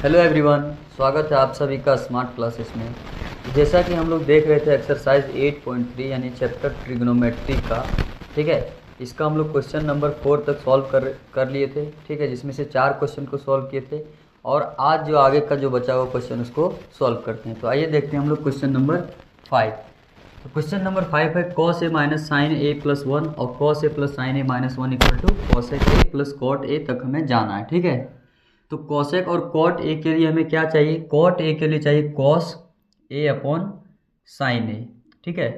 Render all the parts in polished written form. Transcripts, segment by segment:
Hello everyone, स्वागत है आप सभी का स्मार्ट क्लासेस में। जैसा कि हम लोग देख रहे थे एक्सरसाइज 8.3 यानी चैप्टर ट्रिग्नोमेट्री का। ठीक है, इसका हम लोग क्वेश्चन नंबर 4 तक सॉल्व कर लिए थे। ठीक है, जिसमें से 4 क्वेश्चन को सॉल्व किए थे और आज जो आगे का जो बचा हुआ क्वेश्चन उसको सॉल्व करते हैं। तो आइए देखते हैं हम लोग क्वेश्चन नंबर 5। तो क्वेश्चन नंबर 5 है cos a minus sine A plus 1 और cos a plus sine A minus 1 equal to cosec a plus cot a तक हमें जाना है। ठीक है, तो cosec और cot a के लिए हमें क्या चाहिए? cot a के लिए चाहिए cos a upon sign a। ठीक है,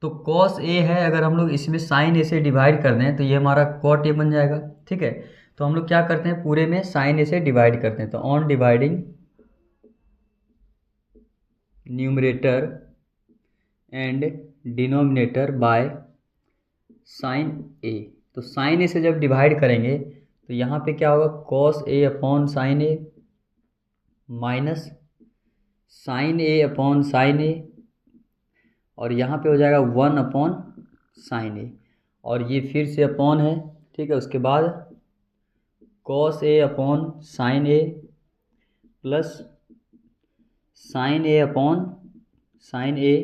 तो cos a है, अगर हम लोग इसमें साइन a से डिवाइड कर दें तो ये हमारा cot a बन जाएगा। ठीक है, तो हम लोग क्या करते हैं, पूरे में साइन a से डिवाइड करते हैं। तो on dividing numerator and denominator by sine A. तो साइन ए से जब डिवाइड करेंगे तो यहाँ पे क्या होगा, cos a upon sine A minus sine A upon sine A, और यहाँ पे हो जाएगा 1 अपॉन साइन ए, और ये फिर से अपॉन है। ठीक है, उसके बाद cos a upon sine A plus sine A upon sine A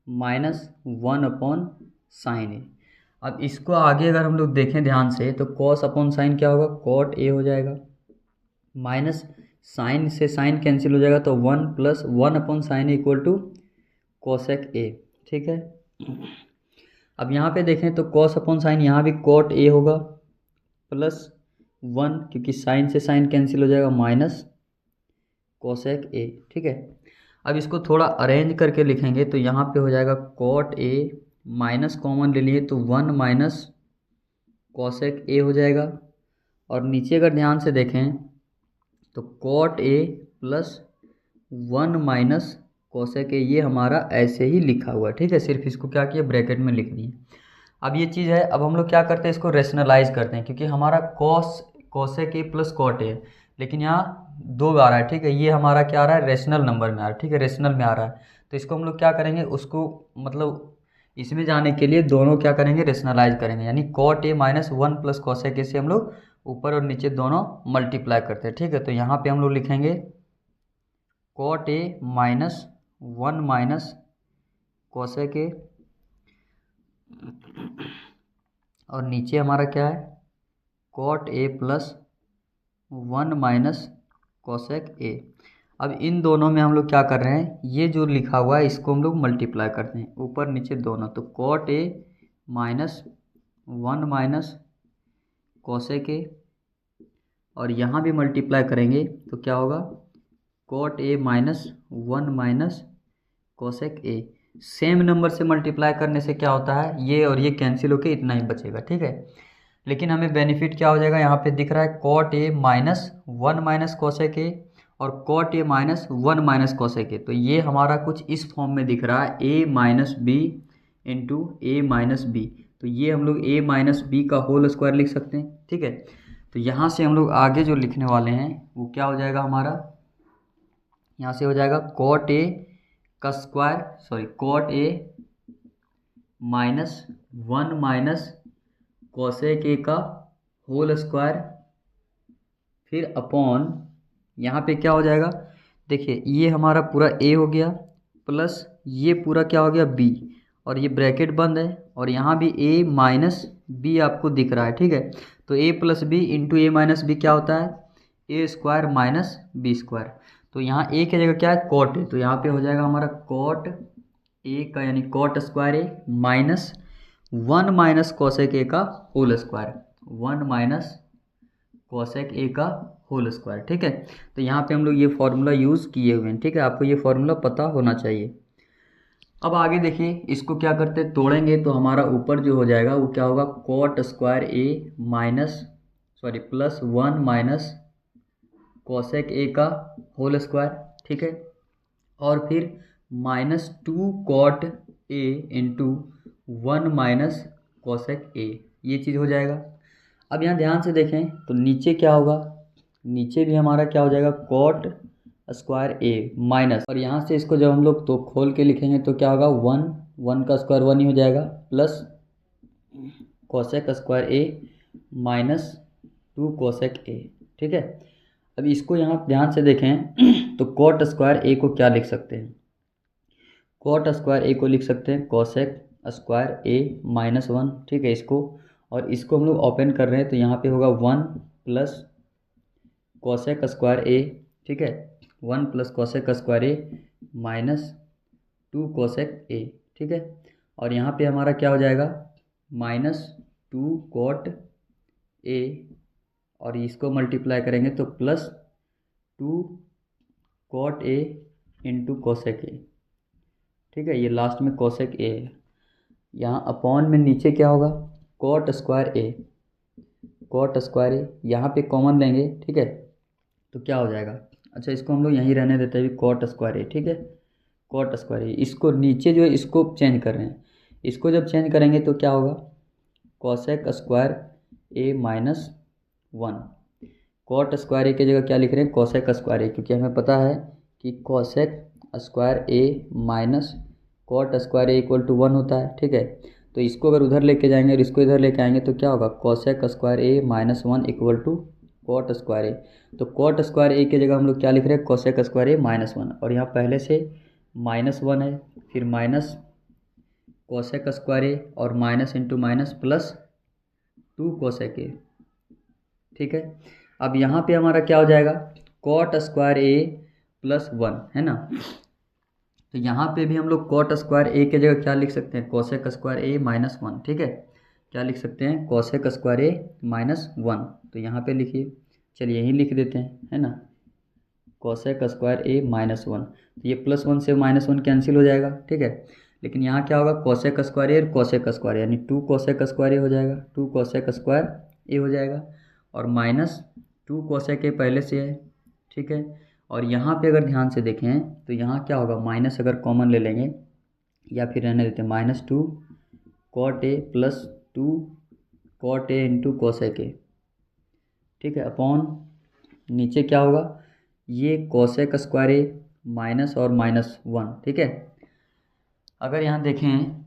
minus 1 upon sine A. अब इसको आगे अगर हम लोग देखें ध्यान से तो cos अपॉन साइन क्या होगा, cot a हो जाएगा, माइनस साइन से साइन कैंसिल हो जाएगा तो 1 plus 1 upon sine equal to cosec a। ठीक है, अब यहाँ पे देखें तो cos अपॉन साइन यहाँ भी cot a होगा प्लस 1, क्योंकि साइन से साइन कैंसिल हो जाएगा, माइनस cosec a। ठीक है, अब इसको थोड़ा अरेंज करके लिखेंगे तो यहाँ पे हो जाएगा cot a माइनस कॉमन ले लिए तो 1 माइनस cosec a हो जाएगा, और नीचे अगर ध्यान से देखें तो cot a plus 1 minus cosec a, ये हमारा ऐसे ही लिखा हुआ है। ठीक है, सिर्फ इसको क्या किया, ब्रैकेट में लिख दिए। अब ये चीज़ है, अब हम लोग क्या करते हैं, इसको रेशनलाइज करते हैं, क्योंकि हमारा cosec a plus cot a है, लेकिन यहाँ 2 आ रहा है। ठीक है, ये हमारा क्या आ रहा है, रेशनल नंबर में आ रहा है। ठीक है, रेशनल में आ रहा है, तो इसको हम लोग क्या करेंगे, उसको मतलब इसमें जाने के लिए दोनों क्या करेंगे, रेशनलाइज करेंगे, यानी cot a minus 1 plus cosec a से हम लोग ऊपर और नीचे दोनों मल्टीप्लाई करते हैं। ठीक है, तो यहाँ पे हम लोग लिखेंगे cot a minus 1 minus cosec a, और नीचे हमारा क्या है, cot a plus 1 minus cosec a। अब इन दोनों में हम लोग क्या कर रहे हैं, ये जो लिखा हुआ है इसको हम लोग मल्टीप्लाई करते हैं, ऊपर नीचे दोनों, तो cot a minus 1 minus cosec a, और यहाँ भी मल्टीप्लाई करेंगे तो क्या होगा, cot a minus 1 minus cosec a। Same number से मल्टीप्लाई करने से क्या होता है, ये और ये कैंसिल होके इतना ही बचेगा। ठीक है, लेकिन हमें बेनिफिट क्या हो जाएगा, यहाँ पे दिख रहा है cot a minus 1 minus cosec a और cot a minus 1 minus cosec a, तो ये हमारा कुछ इस फॉर्म में दिख रहा है, a minus B into A minus B. तो ये हम लोग a माइनस बी का होल स्क्वायर लिख सकते हैं। ठीक है, तो यहाँ से हम लोग आगे जो लिखने वाले हैं वो क्या हो जाएगा हमारा, यहाँ से हो जाएगा cot a का square, cot a minus 1 minus cosec a का होल स्क्वायर, फिर अपॉन यहाँ पे क्या हो जाएगा, देखिए ये हमारा पूरा a हो गया प्लस ये पूरा क्या हो गया b, और ये ब्रैकेट बंद है, और यहाँ भी a माइनस बी आपको दिख रहा है। ठीक है, तो a plus B into A minus B क्या होता है, A square minus B square. तो यहाँ a की जगह क्या है, cot a, तो यहाँ पे हो जाएगा हमारा cot a का यानी cot square a minus 1 minus cosec a का whole square, 1 minus cosec a का होल स्क्वायर। ठीक है, तो यहाँ पे हम लोग ये फॉर्मूला यूज़ किए हुए हैं। ठीक है, आपको ये फॉर्मूला पता होना चाहिए। अब आगे देखिए, इसको क्या करते हैं, तोड़ेंगे तो हमारा ऊपर जो हो जाएगा वो क्या होगा, cot square a minus plus 1 minus cosec a का होल स्क्वायर। ठीक है, और फिर minus 2 cot a into 1 minus cosec a, ये चीज़ हो जाएगा। अब यहाँ ध्यान से देखें तो नीचे क्या होगा, नीचे भी हमारा क्या हो जाएगा, cot स्क्वायर a माइनस, और यहाँ से इसको जब हम लोग तो खोल के लिखेंगे तो क्या होगा, 1 का स्क्वायर 1 ही हो जाएगा, plus cosec square a minus 2 cosec a। ठीक है, अब इसको यहाँ ध्यान से देखें तो कॉट स्क्वायर ए को क्या लिख सकते हैं, कॉट स्क्वायर ए को लिख सकते हैं कोसेक स्क्वायर ए -1, ठीक है इसको, और इसको हम लोग ओपन कर रहे हैं तो यहाँ पे होगा 1 प्लस कोसेक स्क्वायर ए, ठीक है, 1 plus cosec square A -2 cosec A, ठीक है, और यहाँ पे हमारा क्या हो जाएगा -2 कॉट ए, और इसको मल्टीप्लाई करेंगे तो +2 cot A into cosec A, ठीक है, ये लास्ट में कोसेक ए है। यहाँ अपॉन में नीचे क्या होगा कॉट स्क्वायर ए, कॉट स्क्वायर ए यहाँ पे कॉमन लेंगे, ठीक है, तो क्या हो जाएगा, अच्छा इसको हम लोग यहीं रहने देते हैं कॉट स्क्वायर ए, ठीक है, कॉट स्क्वायर ए, इसको नीचे जो है इसको चेंज कर रहे हैं, इसको जब चेंज करेंगे तो क्या होगा cosec square A -1, cot square ए की जगह क्या लिख रहे हैं कोसेक स्क्वायर ए, क्योंकि हमें पता है कि cosec square A minus cot square A equal to 1 होता है, ठीक है, तो इसको अगर उधर लेके जाएंगे और इसको इधर लेके आएंगे तो क्या होगा cosec square A -1 equal to cot square A, तो कॉट स्क्वायर ए की जगह हम लोग क्या लिख रहे हैं कोसेक स्क्वायर ए -1, और यहाँ पहले से -1 है, फिर माइनस कोसेक स्क्वायर ए और minus into minus +2 cosec A, ठीक है। अब यहाँ पे हमारा क्या हो जाएगा कॉट स्क्वायर ए +1 है ना, तो यहाँ पे भी हम लोग कॉट स्क्वायर ए की जगह क्या लिख सकते हैं कोसेक स्क्वायर ए -1, ठीक है, क्या लिख सकते हैं कोसेक स्क्वायर ए -1, तो यहाँ पे लिखिए, चलिए यहीं लिख देते हैं, है ना, कोसेक स्क्वायर ए -1, तो ये +1 से -1 कैंसिल हो जाएगा, ठीक है, लेकिन यहाँ क्या होगा कोसेक स्क्वायर ए और कोसेक स्क्वायर यानी 2 कोसेक स्क्वायर ए हो जाएगा, 2 कोसेक स्क्वायर ए हो जाएगा, और -2 कोसेक ए पहले से है, ठीक है, और यहाँ पे अगर ध्यान से देखें तो यहाँ क्या होगा माइनस अगर कॉमन ले लेंगे या फिर रहने देते हैं -2 cot A +2 cot A into cosec A, ठीक है, अपॉन नीचे क्या होगा ये कोसेक स्क्वायर ए माइनस और -1, ठीक है, अगर यहाँ देखें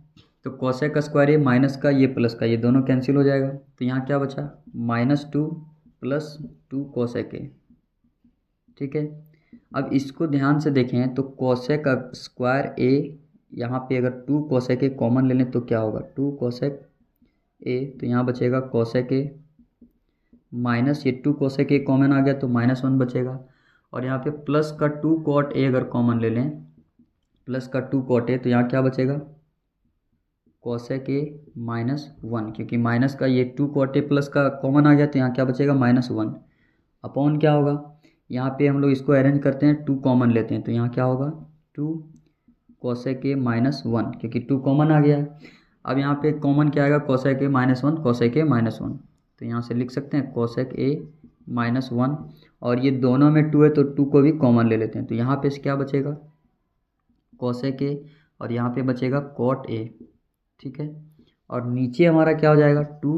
तो कोसेक स्क्वायर ए माइनस का ये प्लस का ये दोनों कैंसिल हो जाएगा, तो यहाँ क्या बचा -2 + 2 कोसेक ए, ठीक है। अब इसको ध्यान से देखें तो कोसेक स्क्वायर ए यहाँ पे अगर 2 कोसेक ए कॉमन ले लें तो क्या होगा 2 कोसेक ए, तो यहाँ बचेगा कोसेक ए माइनस ये 2 कोसेक ए कॉमन आ गया तो -1 बचेगा, और यहाँ पे प्लस का 2 कॉट ए अगर कॉमन ले लें प्लस का 2 कॉट ए तो यहाँ क्या बचेगा कोसेक ए -1, क्योंकि माइनस का ये 2 कॉट ए प्लस का कॉमन आ गया तो यहाँ क्या बचेगा -1, अपॉन क्या होगा यहाँ पे हम लोग इसको अरेंज करते हैं 2 कॉमन लेते हैं तो यहाँ क्या होगा 2 कोसेक ए -1, क्योंकि 2 कॉमन आ गया है। अब यहाँ पे कॉमन क्या आएगा कोसेक ए -1 कोसेक ए -1, तो यहाँ से लिख सकते हैं कोसेक ए -1, और ये दोनों में 2 है तो 2 को भी कॉमन ले लेते हैं, तो यहाँ पे क्या बचेगा कोसेक ए और यहाँ पे बचेगा कॉट ए, ठीक है, और नीचे हमारा क्या हो जाएगा 2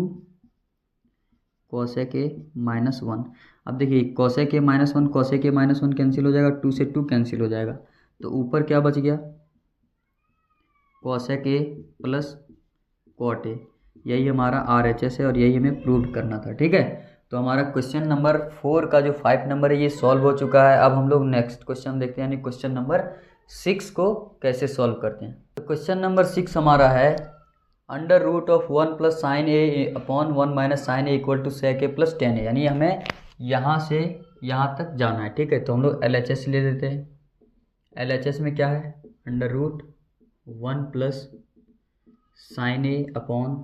कोसेक ए -1। अब देखिए cosec A -1 cosec A -1 cancel हो जाएगा, 2 से 2 कैंसिल हो जाएगा, तो ऊपर क्या बच गया cosec A plus cot A, यही हमारा RHS है और यही हमें प्रूव करना था, ठीक है। तो हमारा क्वेश्चन नंबर 4 का जो 5 नंबर है ये सॉल्व हो चुका है। अब हम लोग नेक्स्ट क्वेश्चन देखते हैं, यानी क्वेश्चन नंबर 6 को कैसे सॉल्व करते हैं। तो क्वेश्चन नंबर 6 हमारा है √1 + sin a upon 1 - sin a equal to sec a + tan a, यानी हमें यहाँ से यहाँ तक जाना है, ठीक है। तो हम लोग LHS ले लेते हैं, LHS में क्या है √1 + sin a upon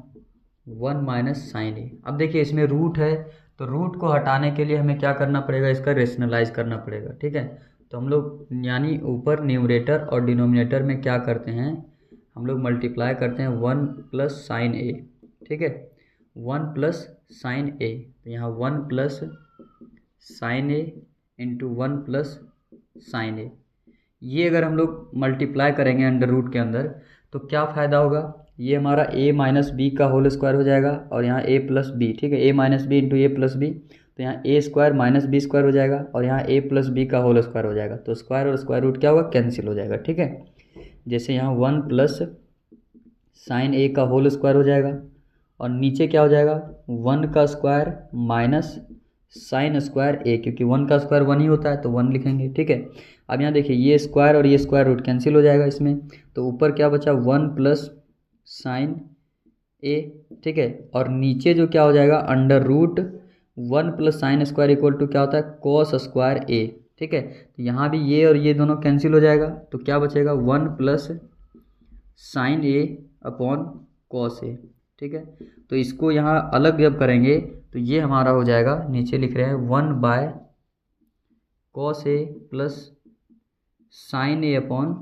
1 - sin a। अब देखिए इसमें रूट है तो रूट को हटाने के लिए हमें क्या करना पड़ेगा इसका रेशनलाइज करना पड़ेगा, ठीक है। तो हम लोग यानी ऊपर न्यूमरेटर और डिनोमिनेटर में क्या करते हैं हम लोग मल्टीप्लाई करते हैं 1 + sin a, ठीक है, 1 + sin a, तो यहाँ 1 + sin a into 1 + sin a, ये अगर हम लोग मल्टीप्लाई करेंगे अंडर रूट के अंदर तो क्या फ़ायदा होगा, ये हमारा a - b का होल स्क्वायर हो जाएगा और यहाँ a + b, ठीक है, a - b into a + b, तो यहाँ a² - b² हो जाएगा और यहाँ a + b का होल स्क्वायर हो जाएगा, तो स्क्वायर और स्क्वायर रूट क्या होगा कैंसिल हो जाएगा, ठीक है। जैसे यहाँ 1 + sin a का होल स्क्वायर हो जाएगा और नीचे क्या हो जाएगा 1 का स्क्वायर माइनस साइन स्क्वायर ए, क्योंकि 1 का स्क्वायर 1 ही होता है तो 1 लिखेंगे, ठीक है। अब यहाँ देखिए ये स्क्वायर और ये स्क्वायर रूट कैंसिल हो जाएगा इसमें, तो ऊपर क्या बचा 1 प्लस साइन ए, ठीक है। और नीचे जो क्या हो जाएगा under root 1 plus sine square equal to क्या होता है कॉस स्क्वायर ए, ठीक है। तो यहाँ भी ये और ये दोनों कैंसिल हो जाएगा, तो क्या बचेगा 1 plus sine A upon cos A, ठीक है। तो इसको यहाँ अलग जब करेंगे तो ये हमारा हो जाएगा, नीचे लिख रहे हैं 1 by cos A plus sine A upon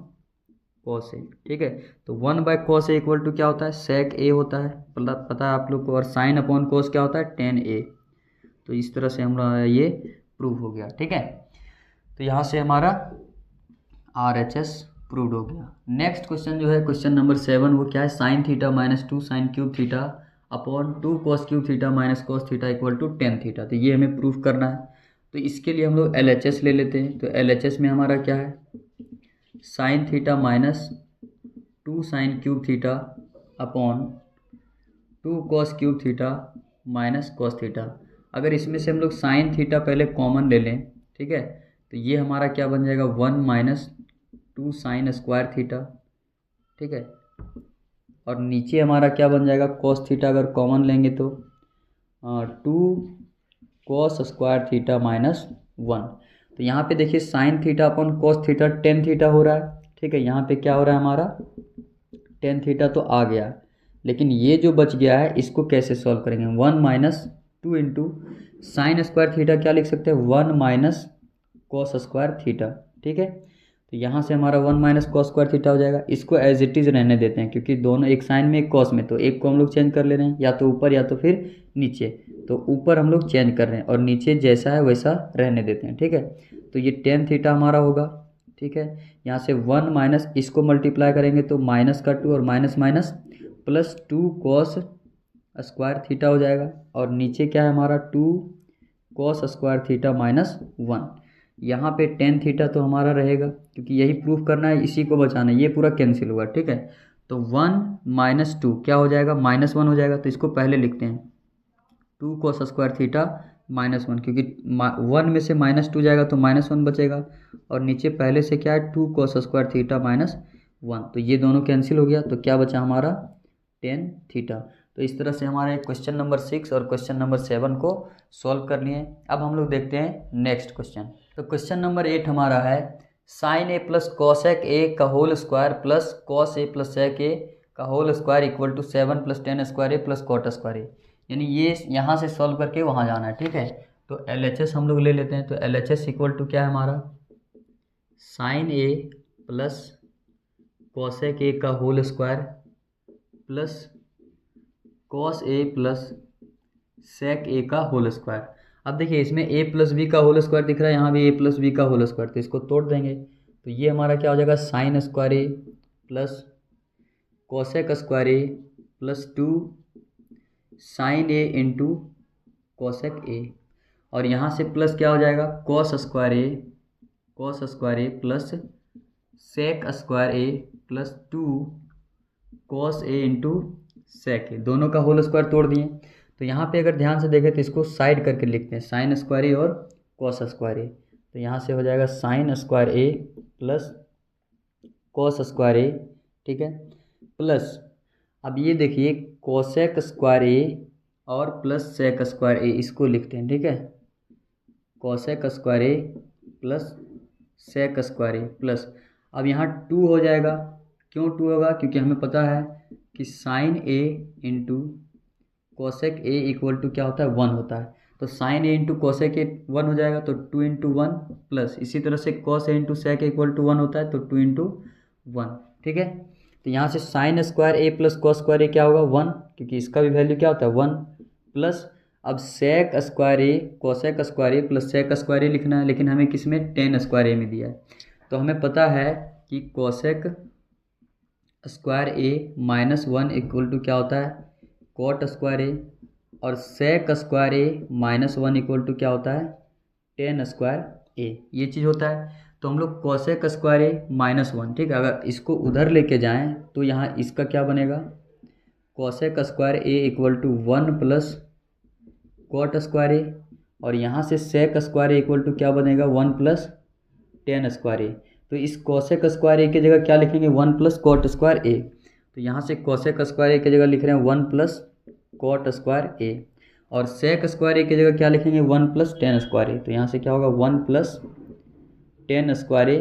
cos A, ठीक है। तो 1 by cos A equal to क्या होता है सेक ए होता है, पता है आप लोग को, और साइन अपॉन कॉस क्या होता है टेन ए। तो इस तरह से हमारा ये प्रूव हो गया, ठीक है। तो यहाँ से हमारा RHS प्रूव हो गया। नेक्स्ट क्वेश्चन जो है क्वेश्चन नंबर 7, वो क्या है sine theta minus 2 sine cube theta upon 2 cos cube theta minus cos theta equal to ten theta. तो ये हमें प्रूफ करना है, तो इसके लिए हम लोग LHS ले लेते हैं। तो LHS में हमारा क्या है sine theta minus 2 sine cube theta upon 2 cos cube theta minus cos theta. अगर इसमें से हम लोग साइन थीटा पहले कॉमन ले लें, ठीक है, तो ये हमारा क्या बन जाएगा 1 माइनस 2 साइन स्क्वायर थीटा, ठीक है। और नीचे हमारा क्या बन जाएगा कॉस थीटा अगर कॉमन लेंगे तो 2 कॉस स्क्वायर थीटा माइनस 1। तो यहाँ पे देखिए sine theta upon cos theta tan theta हो रहा है, ठीक है। यहाँ पे क्या हो रहा है हमारा टेन थीटा तो आ गया, लेकिन ये जो बच गया है इसको कैसे सॉल्व करेंगे 1 minus 2 into sine square theta क्या लिख सकते हैं 1 माइनस कॉस स्क्वायर थीटा, ठीक है। तो यहाँ से हमारा 1 माइनस कॉस स्क्वायर थीटा हो जाएगा। इसको एज इट इज़ रहने देते हैं क्योंकि दोनों एक साइन में एक कॉस में, तो एक को हम लोग चेंज कर ले रहे हैं या तो ऊपर या तो फिर नीचे। तो ऊपर हम लोग चेंज कर रहे हैं और नीचे जैसा है वैसा रहने देते हैं, ठीक है। तो ये टेन थीटा हमारा होगा, ठीक है। यहाँ से 1 माइनस इसको मल्टीप्लाई करेंगे तो माइनस का 2 और minus minus plus 2 cos square theta हो जाएगा। और नीचे क्या है हमारा 2 कॉस स्क्वायर थीटा माइनस 1। यहाँ पे टेन थीटा तो हमारा रहेगा क्योंकि यही प्रूफ करना है, इसी को बचाना है, ये पूरा कैंसिल हुआ, ठीक है। तो 1 माइनस 2 क्या हो जाएगा -1 हो जाएगा। तो इसको पहले लिखते हैं 2 कॉस स्क्वायर थीटा -1, क्योंकि 1 में से -2 जाएगा तो -1 बचेगा। और नीचे पहले से क्या है 2 कॉस स्क्वायर थीटा -1, तो ये दोनों कैंसिल हो गया। तो क्या बचा हमारा टेन थीटा। तो इस तरह से हमारे क्वेश्चन नंबर 6 और क्वेश्चन नंबर 7 को सॉल्व कर लिए। अब हम लोग देखते हैं नेक्स्ट क्वेश्चन। तो क्वेश्चन नंबर 8 हमारा है sine A plus cosec A का whole square plus cos A plus sec A का whole square equal to 7 plus tan square A plus cot square A. यानी ये यहाँ से सॉल्व करके वहाँ जाना है, ठीक है। तो LHS हम लोग ले लेते हैं। तो LHS इक्वल टू क्या है हमारा sine A plus cosec A का whole square plus cos A plus sec A का होल स्क्वायर। अब देखिए इसमें a प्लस बी का होल स्क्वायर दिख रहा है, यहाँ भी a प्लस बी का होल स्क्वायर, तो इसको तोड़ देंगे। तो ये हमारा क्या हो जाएगा sine square A plus cosec square A plus 2 sine A into cosec A. और यहाँ से प्लस क्या हो जाएगा cos square A plus sec square A plus 2 cos A into sec A, दोनों का होल स्क्वायर तोड़ दिए। तो यहाँ पे अगर ध्यान से देखें तो इसको साइड करके लिखते हैं साइन स्क्वायर ए और कॉस स्क्वायर ए। तो यहाँ से हो जाएगा sine square A plus cos square A, ठीक है, प्लस अब ये देखिए कोसेक स्क्वायर ए और प्लस सेक स्क्वायर ए, इसको लिखते हैं, ठीक है। Cosec square A plus sec square A plus, अब यहाँ 2 हो जाएगा। क्यों 2 होगा क्योंकि हमें पता है कि sine A into cosec A equal to क्या होता है 1 होता है। तो sine A into cosec A 1 हो जाएगा, तो 2 इंटू 1 प्लस इसी तरह से cos A into sec A equal to 1 होता है, तो 2 इंटू 1, ठीक है। तो यहाँ से sign square A plus cos square ए क्या होगा 1, क्योंकि इसका भी वैल्यू क्या होता है 1, प्लस अब सेक square A cosec square A plus sec square ए लिखना है, लेकिन हमें किस में टेन स्क्वायर ए में दिया है। तो हमें पता है कि cosec square A -1 equal to क्या होता है कॉट स्क्वायर ए, और sec square A -1 equal to क्या होता है टेन स्क्वायर ए, ये चीज़ होता है। तो हम लोग कोसेक स्क्वायर ए -1, ठीक है, अगर इसको उधर लेके जाएं तो यहाँ इसका क्या बनेगा cosec square A equal to 1 plus cot square A, और यहाँ से sec square A equal to क्या बनेगा 1 प्लस टेन स्क्वायर ए। तो इस कोसेक स्क्वायर ए की जगह क्या लिखेंगे 1 प्लस कॉट स्क्वायर ए। तो यहाँ से कोसेक स्क्वायर ए की जगह लिख रहे हैं 1 प्लस कॉट स्क्वायर ए, और सेक स्क्वायर ए की जगह क्या लिखेंगे 1 प्लस टेन स्क्वायर ए। तो यहाँ से क्या होगा 1 plus tan square A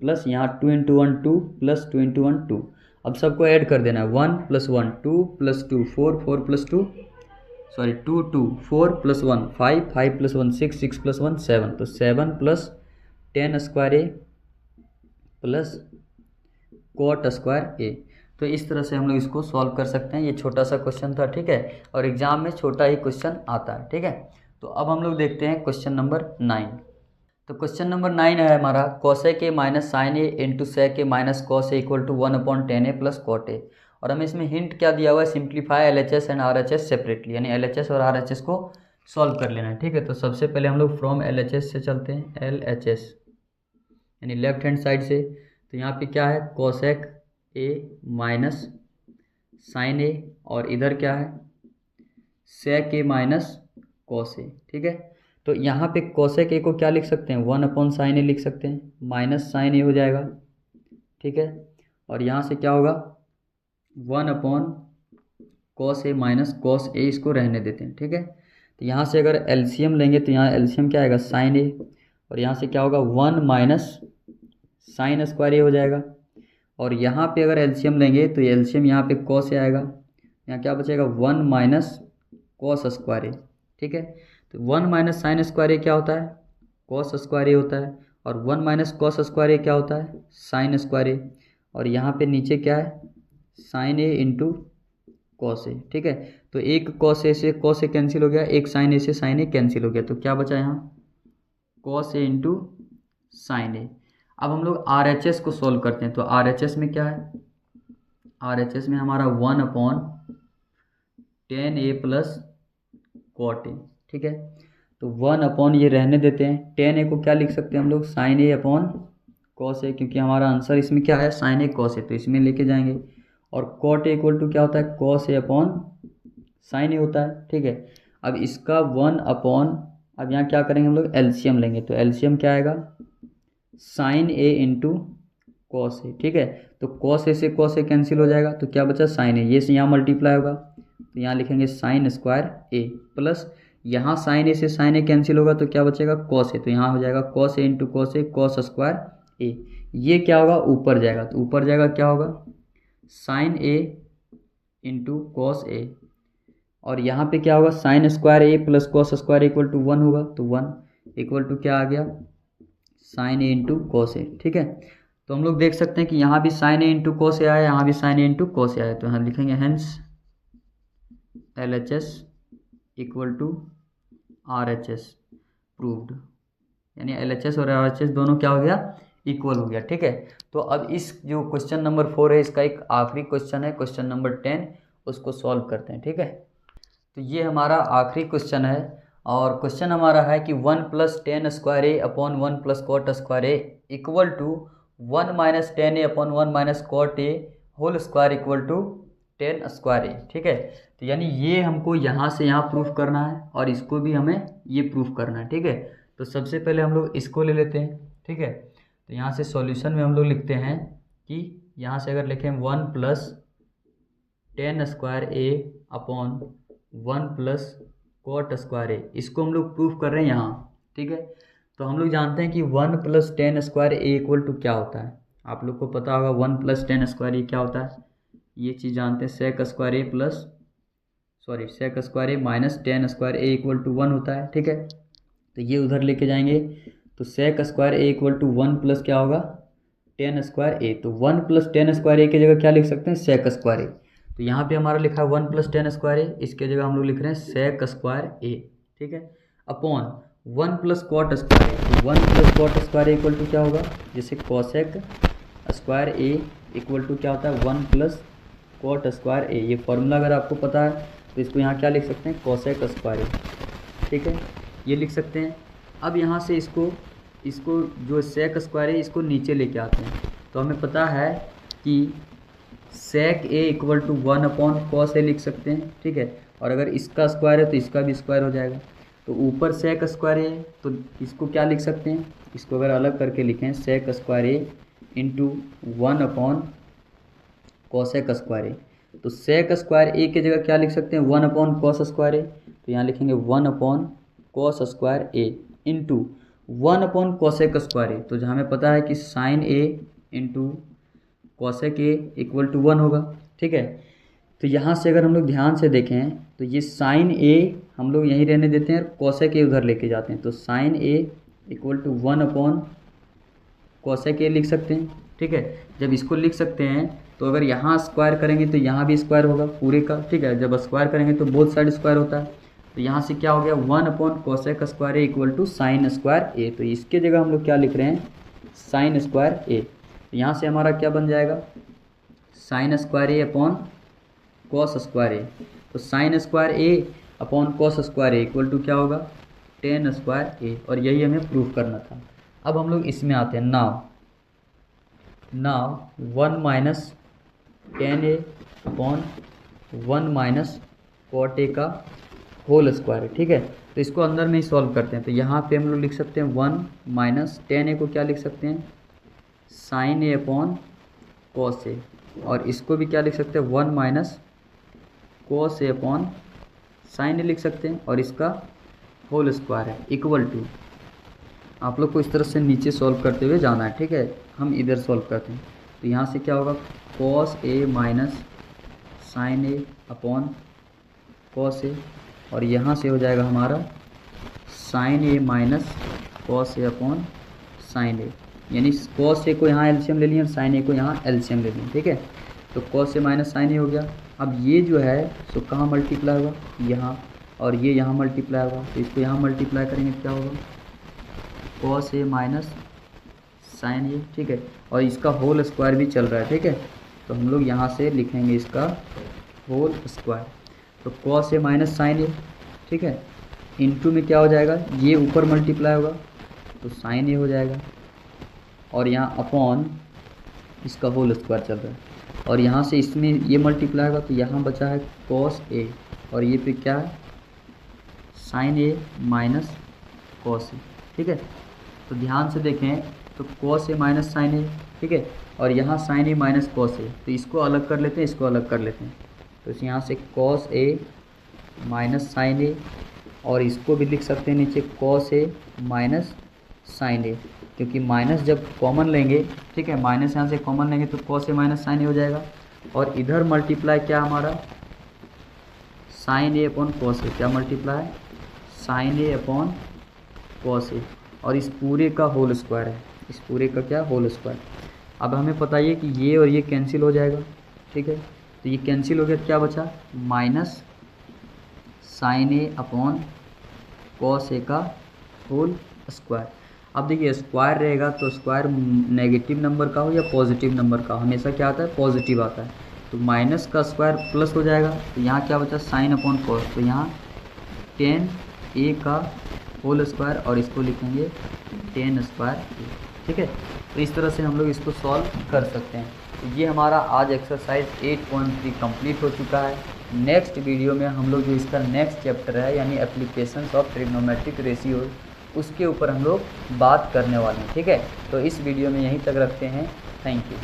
plus यहाँ 2 इंटू 1 2 प्लस 2 इंटू 1 2। अब सबको ऐड कर देना है 1 plus 1 2 plus 2 4 4 plus 2 sorry 2 2 4 plus 1 5 5 plus 1 6 6 plus 1 7। तो 7 plus tan square A plus cot square A. तो इस तरह से हम लोग इसको सॉल्व कर सकते हैं। ये छोटा सा क्वेश्चन था, ठीक है, और एग्जाम में छोटा ही क्वेश्चन आता है, ठीक है। तो अब हम लोग देखते हैं क्वेश्चन नंबर 9। तो क्वेश्चन नंबर 9 है हमारा cosec A minus sine A into sec A minus cos A equal to 1/10 A plus cot A. और हमें इसमें हिंट क्या दिया हुआ है, simplify LHS and RHS separately, यानी एलएचएस और आरएचएस को सॉल्व कर लेना है, ठीक है। तो सबसे पहले हम लोग फ्रॉम एलएचएस से चलते हैं, एलएचएस यानी लेफ्ट हैंड साइड से। तो यहाँ पे क्या है cosec A minus sine A, और इधर क्या है सेक ए माइनस कॉस ए, ठीक है। तो यहाँ पे कोसेक ए को क्या लिख सकते हैं 1/sin ए लिख सकते हैं, माइनस साइन ए हो जाएगा, ठीक है। और यहाँ से क्या होगा 1/cos ए माइनस कॉस ए, इसको रहने देते हैं, ठीक है। तो यहाँ से अगर एलसीएम लेंगे तो यहाँ एलसीएम क्या आएगा साइन ए, और यहाँ से क्या होगा 1 माइनस साइन स्क्वायर ए हो जाएगा। और यहाँ पे अगर एलसीएम लेंगे तो एलसीएम यहाँ पे कॉस ए आएगा, यहाँ क्या बचेगा 1 माइनस कॉस स्क्वायर ए, ठीक है। तो 1 माइनस साइन स्क्वायर ए क्या होता है कॉस स्क्वायर ए होता है, और 1 माइनस कॉस स्क्वायर ए क्या होता है साइन स्क्वायर ए, और यहाँ पे नीचे क्या है sine A into cos A, ठीक है। तो एक कॉस ए से कॉस ए कैंसिल हो गया, एक साइन ए से साइन ए कैंसिल हो गया, तो क्या बचा यहाँ cos A into sine A. अब हम लोग आरएचएस को सॉल्व करते हैं। तो आरएचएस में क्या है, आरएचएस में हमारा 1/10 ए प्लस कॉट ए, ठीक है। तो 1 ये रहने देते हैं, 10 ए को क्या लिख सकते हैं हम लोग साइन ए अपॉन कॉस ए, क्योंकि हमारा आंसर इसमें क्या है साइन ए कॉस ए, तो इसमें लेके जाएंगे। और कॉट ए इक्वल टू क्या होता है कॉस ए अपॉन साइन ए होता है, ठीक है। अब इसका 1 अब यहाँ क्या करेंगे हम लोग एलसीएम लेंगे, तो एलसीएम क्या आएगा sign A into cos A, ठीक है। तो कॉस ए से कॉस ए कैंसिल हो जाएगा, तो क्या बचा साइन ए, ये से यहाँ मल्टीप्लाई होगा, तो यहाँ लिखेंगे साइन स्क्वायर ए प्लस यहाँ साइन ए से साइन ए कैंसिल होगा, तो क्या बचेगा कॉस ए, तो यहाँ हो जाएगा cos A into cos A cos square ए। ये क्या होगा ऊपर जाएगा, तो ऊपर जाएगा क्या होगा sine A into cos A, और यहाँ पे क्या होगा sine square A plus cos square equal to 1 होगा, तो 1 इक्वल टू क्या आ गया sine A into cos A, ठीक है। तो हम लोग देख सकते हैं कि यहाँ भी sine A into cos A आया, यहाँ भी sine A into cos A आया, तो यहाँ लिखेंगे hence L H S equal to R H S proved, यानी एल एच एस और आर एच एस दोनों क्या हो गया इक्वल हो गया, ठीक है। तो अब इस जो क्वेश्चन नंबर 4 है इसका एक आखिरी क्वेश्चन है, क्वेश्चन नंबर 10, उसको सॉल्व करते हैं, ठीक है। तो ये हमारा आखिरी क्वेश्चन है, और क्वेश्चन हमारा है कि 1 plus 10 square A upon 1 plus cot square A equal to 1 minus 10 A upon 1 minus cot A whole square equal to 10 square A, ठीक है। तो यानी ये हमको यहाँ से यहाँ प्रूफ करना है, और इसको भी हमें ये प्रूफ करना है, ठीक है। तो सबसे पहले हम लोग इसको ले लेते हैं, ठीक है। तो यहाँ से सॉल्यूशन में हम लोग लिखते हैं कि यहाँ से अगर लिखें 1 plus 10 square A upon 1 plus cot square ए, इसको हम लोग प्रूफ कर रहे हैं यहाँ, ठीक है। तो हम लोग जानते हैं कि 1 plus 10 square A equal to क्या होता है, आप लोग को पता होगा 1 प्लस 10 स्क्वायर ए क्या होता है, ये चीज़ जानते हैं sec square A plus sec square A minus 10 square A equal to 1 होता है, ठीक है। तो ये उधर लेके जाएंगे, तो sec square A equal to 1 plus क्या होगा 10 स्क्वायर ए, तो 1 प्लस 10 स्क्वायर ए की जगह क्या लिख सकते हैं सेक स्क्वायर ए। तो यहाँ पे हमारा लिखा है 1 प्लस 10 स्क्वायर ए, इसके जगह हम लोग लिख रहे हैं सेक स्क्वायर ए, ठीक है, upon 1 plus cot square A. तो 1 plus cot square A equal to क्या होगा, जैसे cosec square A equal to क्या होता है 1 प्लस कॉट स्क्वायर ए। ये फॉर्मूला अगर आपको पता है तो इसको यहाँ क्या लिख सकते हैं कोसेक स्क्वायर ए, ठीक है, ये लिख सकते हैं। अब यहाँ से इसको जो सेक स्क्वायर है इसको नीचे लेके आते हैं, तो हमें पता है कि सेक A equal to 1 upon cos ए लिख सकते हैं, ठीक है। और अगर इसका स्क्वायर है तो इसका भी स्क्वायर हो जाएगा। तो ऊपर सेक स्क्वायर ए, तो इसको क्या लिख सकते हैं, इसको अगर अलग करके लिखें सेक square A into 1 upon cosec square A, तो सेक स्क्वायर ए की जगह क्या लिख सकते हैं 1 अपॉन कॉस स्क्वायर ए, तो यहाँ लिखेंगे 1 upon cos square A into 1 upon cosec square A, तो जहाँ हमें पता है कि sine A into cosec A equal to 1 होगा। ठीक है, तो यहाँ से अगर हम लोग ध्यान से देखें तो ये साइन ए हम लोग यहीं रहने देते हैं, कॉसेक ए उधर लेके जाते हैं, तो sine A equal to 1 upon cosec A लिख सकते हैं। ठीक है, जब इसको लिख सकते हैं तो अगर यहाँ स्क्वायर करेंगे तो यहाँ भी स्क्वायर होगा पूरे का। ठीक है, जब स्क्वायर करेंगे तो बोथ साइड स्क्वायर होता है, तो यहाँ से क्या हो गया 1 upon cosec square A equal to sine square A, तो इसके जगह हम लोग क्या लिख रहे हैं साइन स्क्वायर ए, तो यहाँ से हमारा क्या बन जाएगा sine square A upon cos square A, तो sine square A upon cos square A equal to क्या होगा टेन स्क्वायर ए, और यही हमें प्रूफ करना था। अब हम लोग इसमें आते हैं, now 1 minus tan A upon 1 minus cot A का होल स्क्वायर है। ठीक है, तो इसको अंदर में ही सॉल्व करते हैं, तो यहाँ पे हम लोग लिख सकते हैं 1 माइनस टेन ए को क्या लिख सकते हैं sign A upon cos A, और इसको भी क्या लिख सकते हैं 1 माइनस कॉस ए अपॉन साइन ए लिख सकते हैं, और इसका होल स्क्वायर है इक्वल टू, आप लोग को इस तरह से नीचे सॉल्व करते हुए जाना है। ठीक है, हम इधर सॉल्व करते हैं, तो यहाँ से क्या होगा cos A minus sine A upon cos A, और यहाँ से हो जाएगा हमारा sine A minus cos A upon sine ए, यानी कॉस ए को यहाँ एलसीएम ले लिया, साइन ए को यहाँ एलसीएम ले लिया। ठीक है, तो कॉस ए माइनस साइन ए हो गया। अब ये जो है सो कहाँ मल्टीप्लाई होगा यहाँ, और ये यहाँ मल्टीप्लाई होगा, तो इसको यहाँ मल्टीप्लाई करेंगे क्या होगा कॉस ए माइनस साइन ए। ठीक है, और इसका होल स्क्वायर भी चल रहा है। ठीक है, तो हम लोग यहाँ से लिखेंगे इसका होल स्क्वायर, तो कॉस ए माइनस साइन ए। ठीक है, इनटू में क्या हो जाएगा ये ऊपर मल्टीप्लाई होगा तो साइन ए हो जाएगा, और यहाँ अपॉन इसका होल स्क्वायर चल रहा है, और यहाँ से इसमें ये मल्टीप्लाई होगा तो यहाँ बचा है कॉस ए, और ये पे क्या है sine A minus cos A. ठीक है, तो ध्यान से देखें तो कॉस ए माइनस साइन ए। ठीक है, और यहाँ साइन ए माइनस कॉस ए, तो इसको अलग कर लेते हैं, इसको अलग कर लेते हैं, तो यहाँ से cos A minus sine A, और इसको भी लिख सकते हैं नीचे कॉस ए माइनस साइन ए, क्योंकि माइनस जब कॉमन लेंगे, ठीक है माइनस यहाँ से कॉमन लेंगे तो कॉस ए माइनस साइन ए हो जाएगा, और इधर मल्टीप्लाई क्या हमारा साइन ए अपॉन कॉस ए, क्या multiply sign A upon cos A, और इस पूरे का होल स्क्वायर है, इस पूरे का क्या होल स्क्वायर। अब हमें पता है कि ये और ये कैंसिल हो जाएगा। ठीक है, तो ये कैंसिल हो गया, क्या बचा minus sine A upon cos ए का होल स्क्वायर। अब देखिए स्क्वायर रहेगा तो स्क्वायर नेगेटिव नंबर का हो या पॉजिटिव नंबर का, हमेशा क्या आता है पॉजिटिव आता है, तो माइनस का स्क्वायर प्लस हो जाएगा, तो यहाँ क्या बचा साइन अपॉन कॉस, तो यहाँ टेन ए का होल स्क्वायर, और इसको लिखेंगे टेन स्क्वायर ए। ठीक है, तो इस तरह से हम लोग इसको सॉल्व कर सकते हैं। तो ये हमारा आज एक्सरसाइज 8.3 कंप्लीट हो चुका है। नेक्स्ट वीडियो में हम लोग जो इसका नेक्स्ट चैप्टर है यानी एप्लीकेशंस ऑफ ट्रिग्नोमेट्रिक रेशियो, उसके ऊपर हम लोग बात करने वाले हैं। ठीक है, तो इस वीडियो में यहीं तक रखते हैं। Thank you.